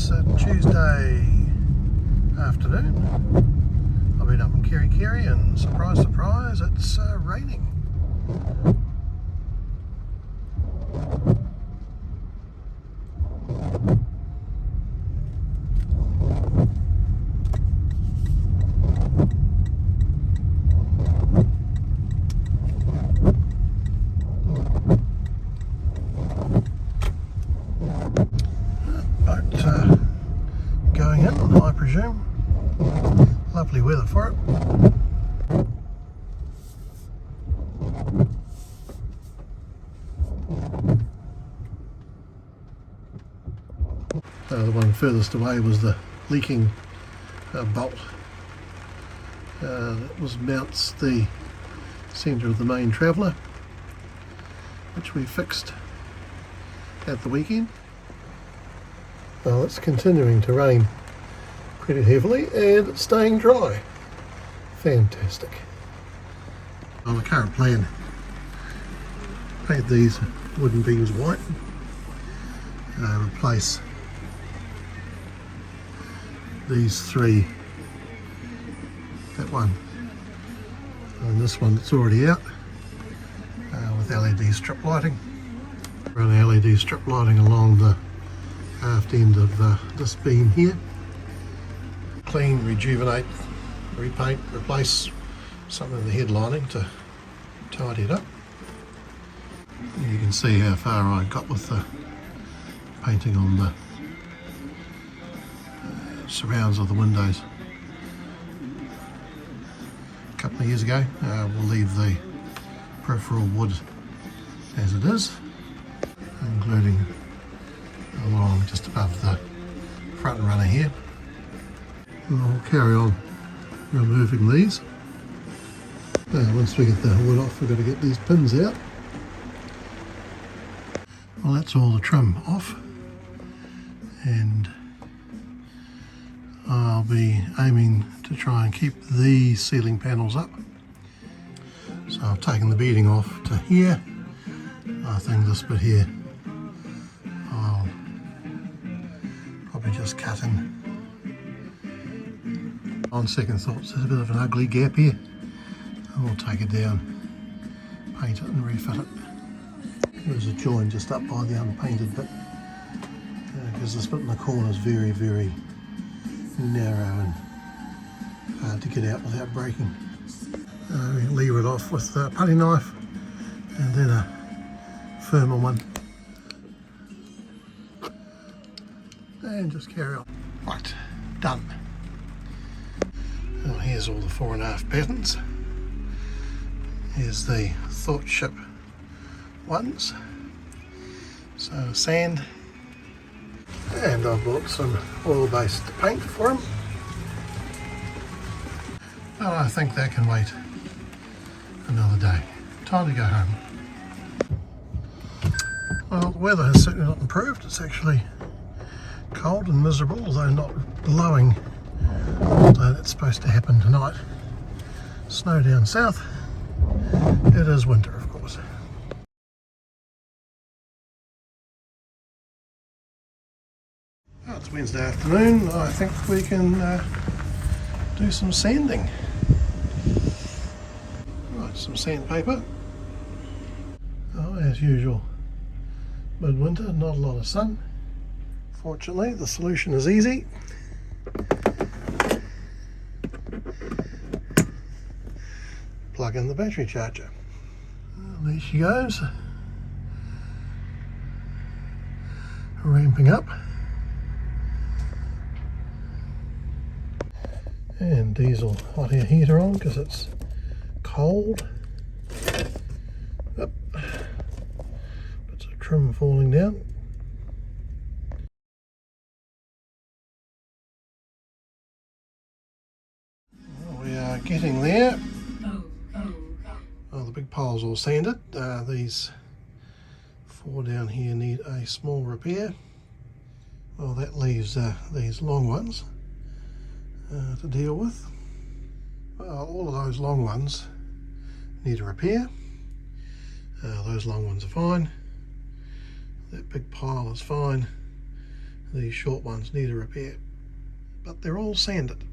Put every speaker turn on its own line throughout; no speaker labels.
It's a Tuesday afternoon. I've been up in Kerry and surprise, surprise, it's raining. Going in, I presume. Lovely weather for it. The one furthest away was the leaking bolt that mounts the centre of the main traveller, which we fixed at the weekend. Well, it's continuing to rain pretty heavily and it's staying dry. Fantastic. Well, the current plan, paint these wooden beams white, replace these three, that one and this one that's already out, with LED strip lighting. Run LED strip lighting along the aft end of this beam here. Clean, rejuvenate, repaint, replace some of the head lining to tidy it up. You can see how far I got with the painting on the surrounds of the windows. A couple of years ago, we'll leave the peripheral wood as it is, including along just above the front runner here. And I'll carry on removing these. Once we get the wood off, we've got to get these pins out. Well, that's all the trim off, and I'll be aiming to try and keep these ceiling panels up. So I've taken the beading off to here. I think this bit here I'll probably just cut in. On second thoughts, there's a bit of an ugly gap here. I'll take it down, paint it and refit it. There's a join just up by the unpainted bit, because this bit in the corner is very, very narrow and hard to get out without breaking. Lever it off with a putty knife and then a firmer one, and just carry on. Right, done. Well, here's all the 4.5 patterns. Here's the Thought Ship ones. So sand, and I've bought some oil-based paint for them. But I think that can wait another day. Time to go home. Well, the weather has certainly not improved. It's actually cold and miserable, although not blowing. Although that's supposed to happen tonight. Snow down south. It is winter, of course. Well, it's Wednesday afternoon. I think we can do some sanding. Right, some sandpaper. Oh, as usual, midwinter, not a lot of sun. Fortunately, the solution is easy. Plug in the battery charger. Well, there she goes. Ramping up. And diesel hot air heater on because it's cold. Yep. Bits of trim falling down. Well, we are getting there. Oh, the big pile's all sanded. These four down here need a small repair. Well, that leaves these long ones to deal with. Well, all of those long ones need a repair. Those long ones are fine. That big pile is fine. These short ones need a repair, but they're all sanded.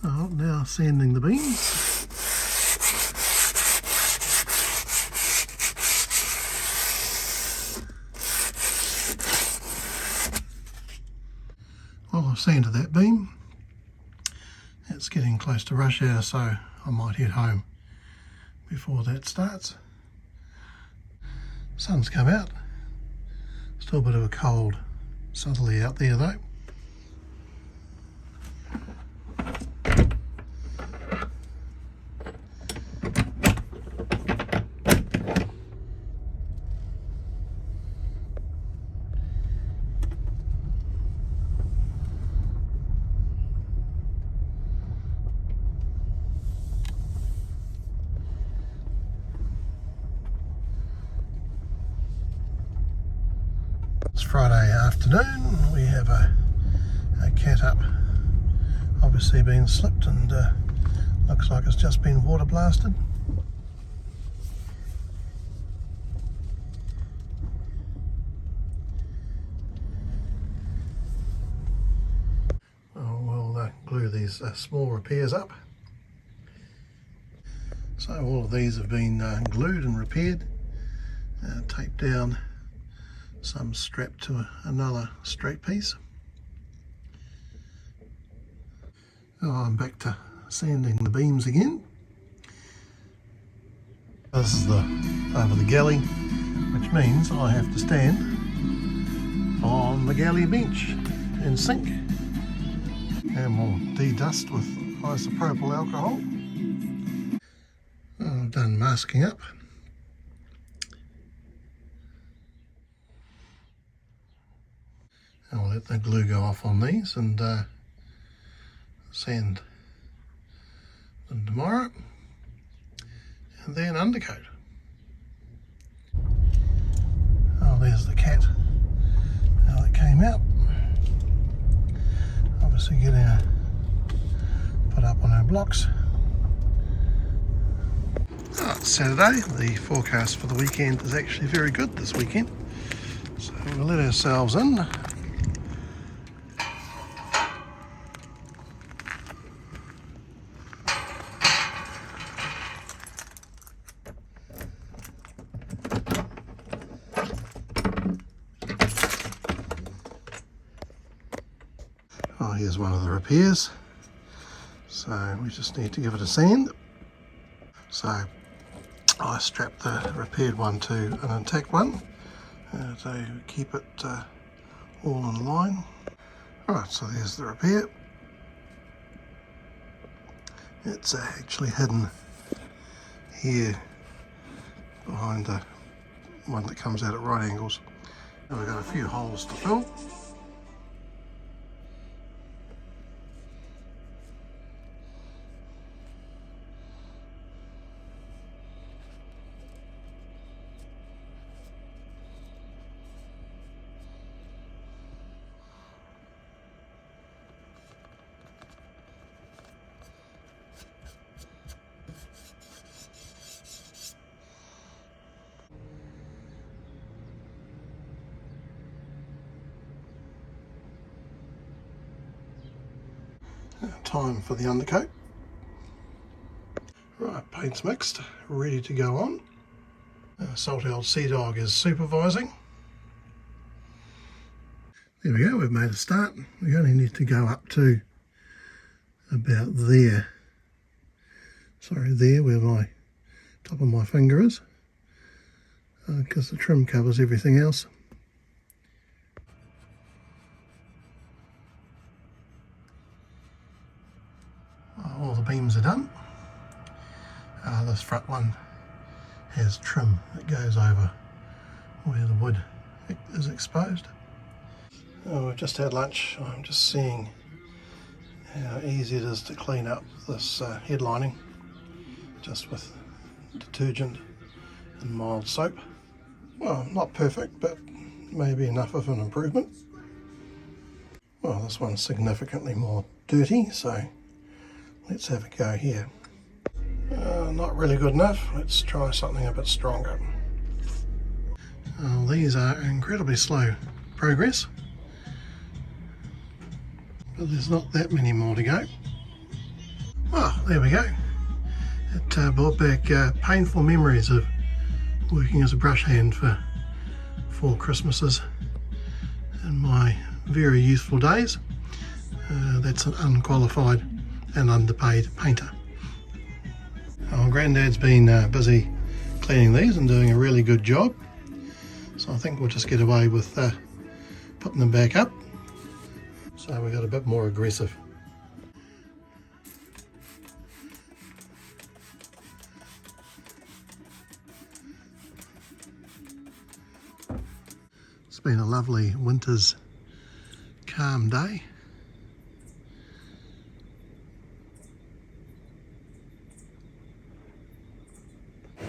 Oh, now sanding the beams. Well, I've sanded that beam. It's getting close to rush hour, so I might head home before that starts. Sun's come out. Still a bit of a cold southerly out there though. It's Friday afternoon. We have a cat up, obviously been slipped, and looks like it's just been water blasted. We'll glue these small repairs up. So all of these have been glued and repaired, taped down, some strapped to another straight piece. I'm back to sanding the beams again. This is over the galley, which means I have to stand on the galley bench and sink, and we'll de-dust with isopropyl alcohol. I've done masking up. I'll let the glue go off on these and sand them tomorrow, and then undercoat. Oh, there's the cat, how it came out. Obviously getting her put up on her blocks. Oh, it's Saturday. The forecast for the weekend is actually very good this weekend, so we'll let ourselves in. Oh, here's one of the repairs, so we just need to give it a sand. So I strapped the repaired one to an intact one to keep it all in line. Alright, so there's the repair. It's actually hidden here behind the one that comes out at right angles. And we've got a few holes to fill. Time for the undercoat. Right, paint's mixed, ready to go on. Salty old Sea Dog is supervising. There we go, we've made a start. We only need to go up to about there. Sorry, there where my top of my finger is, because the trim covers everything else. All the beams are done. This front one has trim that goes over where the wood is exposed. We've just had lunch. I'm just seeing how easy it is to clean up this headlining just with detergent and mild soap. Well, not perfect, but maybe enough of an improvement. Well, this one's significantly more dirty, so let's have a go here. Not really good enough. Let's try something a bit stronger. Well, these are incredibly slow progress, but there's not that many more to go. Oh, there we go. It brought back painful memories of working as a brush hand for 4 Christmases in my very youthful days. That's an unqualified and underpaid painter. Oh, Granddad's been busy cleaning these and doing a really good job, so I think we'll just get away with putting them back up. So we got a bit more aggressive. It's been a lovely winter's calm day.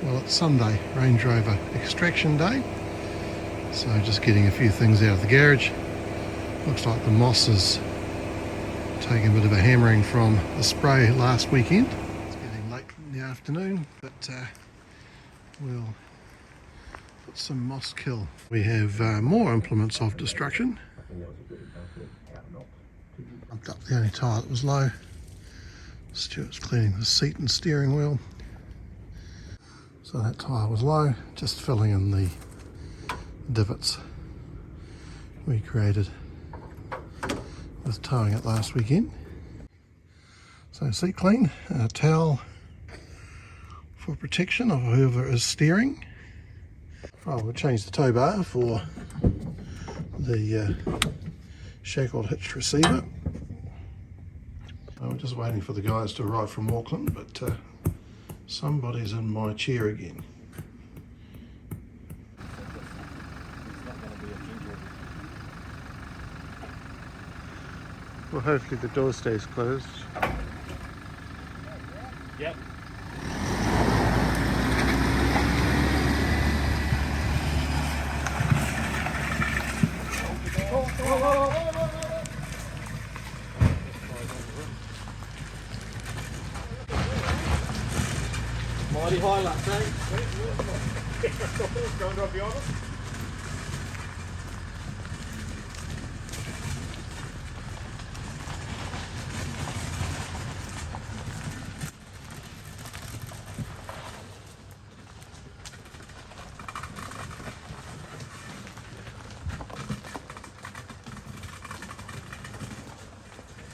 Well, it's Sunday, Range Rover extraction day, so just getting a few things out of the garage. Looks like the moss is taking a bit of a hammering from the spray last weekend. It's getting late in the afternoon, but we'll put some moss kill. We have more implements of destruction. Bumped up the only tyre that was low. Stuart's cleaning the seat and steering wheel. So that tyre was low, just filling in the divots we created with towing it last weekend. So seat clean, a towel for protection of whoever is steering. Oh, we'll change the tow bar for the shackled hitched receiver. We're just waiting for the guys to arrive from Auckland, but somebody's in my chair again. Well, hopefully the door stays closed.
Yep. Mighty high lap, eh? Go and drive behind us.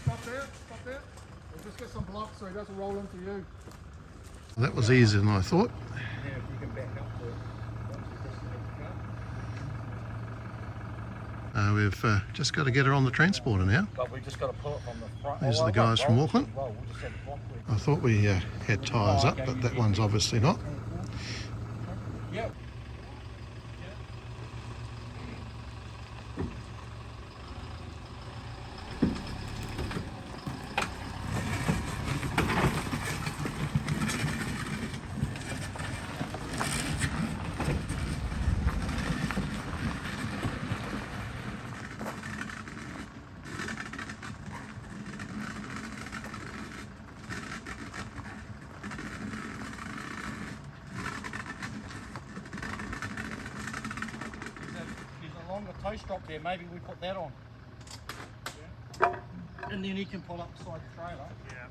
Stop there. We'll just get some blocks so he doesn't roll into you.
That was easier than I thought.
Yeah, if you can back up to it.
We've just got to get her on the transporter now.
But we just got to pull it from the front.
These are the guys from Auckland.
Well, we'll just have it properly.
I thought we had tyres up, but that one's obviously not.
Yep. There's a longer toe strap there, maybe we put that on. Yeah. And then he can pull up beside the trailer. Yeah.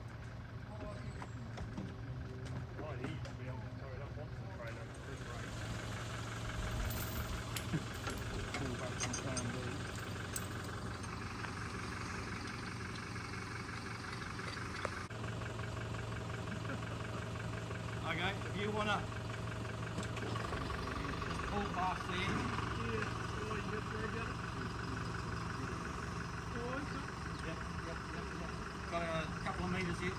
Okay, if you want to just pull past there. Yep. Got a couple of metres yet.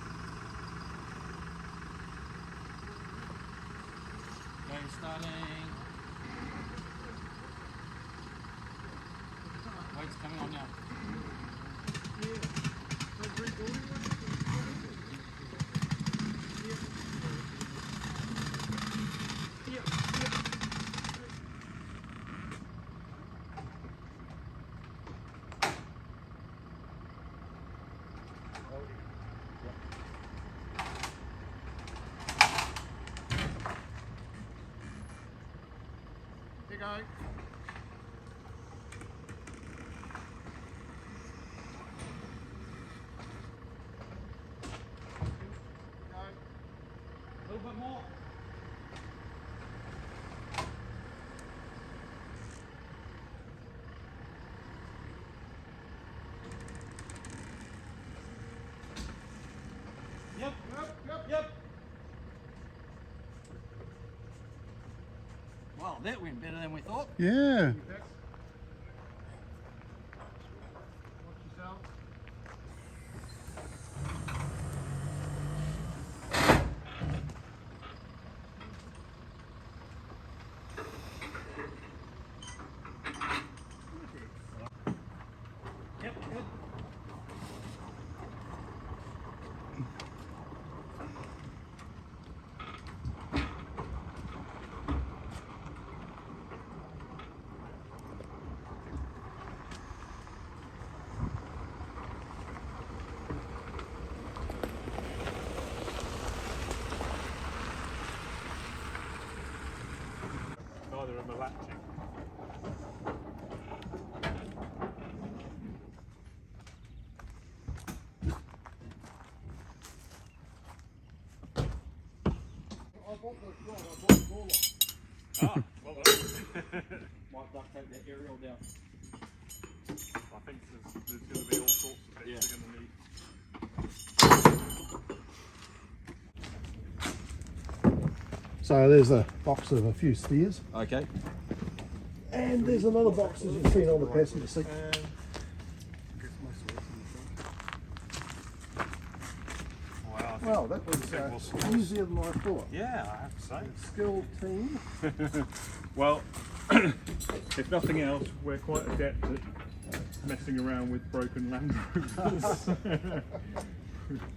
Okay, starting. Weight's coming on now.
go.
A little bit more. Yep. Yep. Wow, that went better than we thought.
Yeah.
Watch yourself.
Yep, good.
Neither of them are latching.
I bought the rod, I bought the ball off.
Ah, well done.
Might duct tape that aerial down.
I think there's going to be all sorts of bits you're going to need.
So there's a box of a few steers,
Okay.
and there's another box as you've seen on the passenger seat.
Wow,
Well, that was easier than I thought.
yeah, I have to say.
Skilled team.
Well, if nothing else, we're quite adept at messing around with broken Land Rovers.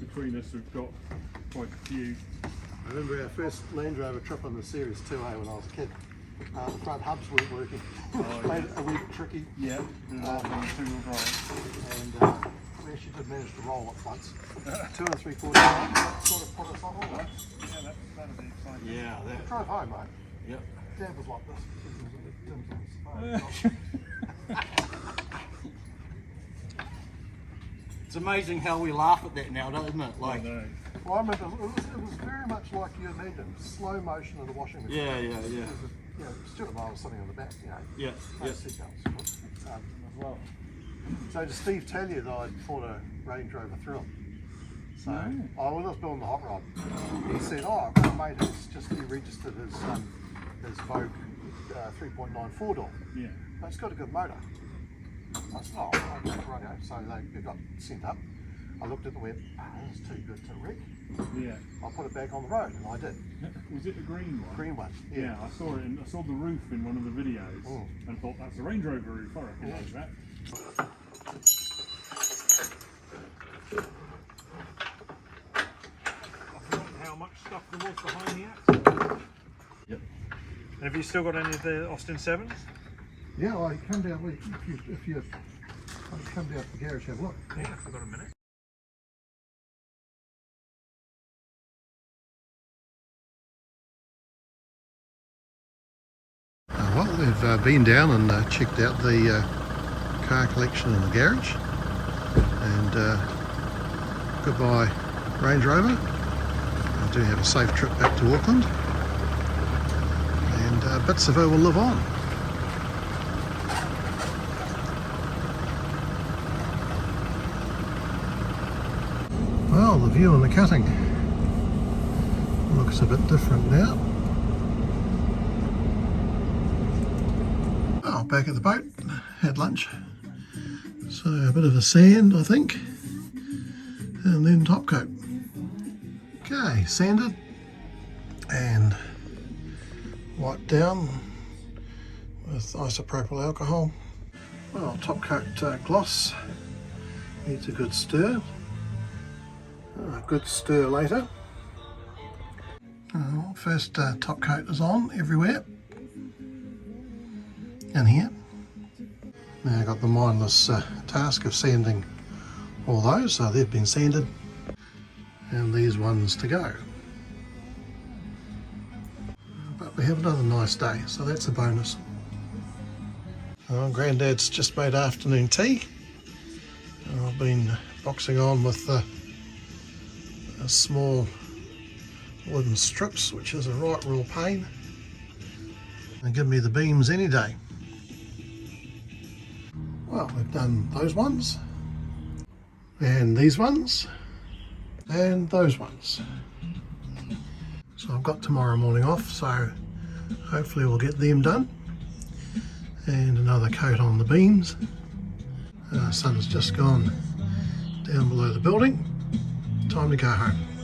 Between us, we've got quite a few.
I remember our first Range Rover trip on the Series 2A when I was a kid. The front hubs weren't working. Made it a wee bit tricky.
Yeah, two-wheel drive.
And we actually did manage to roll it once. 2 3/4 times, sort of put us on all that.
Yeah, that'd be exciting.
Yeah, that.
Drove home, mate.
Yep.
Dad was like this.
It's amazing how we laugh at that now, isn't it? Like,
No.
Well, I remember it was very much like you imagine, slow motion in the washing machine.
yeah.
You know, Stuart and I was sitting on the back, you know,
Yeah,
no
yeah.
seatbelts as well. So did Steve tell you that I bought a Range Rover Thrill? So, when I was building the hot rod, he said, oh, I've got a mate who's just deregistered his Vogue 3.94 door.
Yeah.
But it's got a good motor. I said, oh, okay, righto. So they got sent up. I looked at it and went, this is too good to wreck.
Yeah.
I'll put it back on the road, and I did.
Was it the green one?
Green one.
Yeah, I saw it. I saw the roof in one of the videos and thought that's a Range Rover roof. I recognise that. I've forgotten how much stuff there was behind the axle.
Yep.
And have you still got any of the Austin 7s?
Yeah, well, you come down, if you come down to the garage, have a look.
Yeah, I've got a minute.
Well, we've been down and checked out the car collection in the garage, and goodbye Range Rover. I do have a safe trip back to Auckland, and bits of her will live on. Well, the view on the cutting looks a bit different now. Oh, back at the boat, had lunch. So a bit of a sand, I think, and then top coat. Okay, sanded and wiped down with isopropyl alcohol. Well, top coat gloss needs a good stir. A good stir later. First top coat is on everywhere. In here. Now I've got the mindless task of sanding all those, so they've been sanded, and these ones to go. But we have another nice day, so that's a bonus. Oh, Granddad's just made afternoon tea. I've been boxing on with the small wooden strips, which is a right real pain. And give me the beams any day. Well, we've done those ones, and these ones, and those ones. So I've got tomorrow morning off, so hopefully we'll get them done. And another coat on the beams. Sun's just gone down below the building. Time to go home.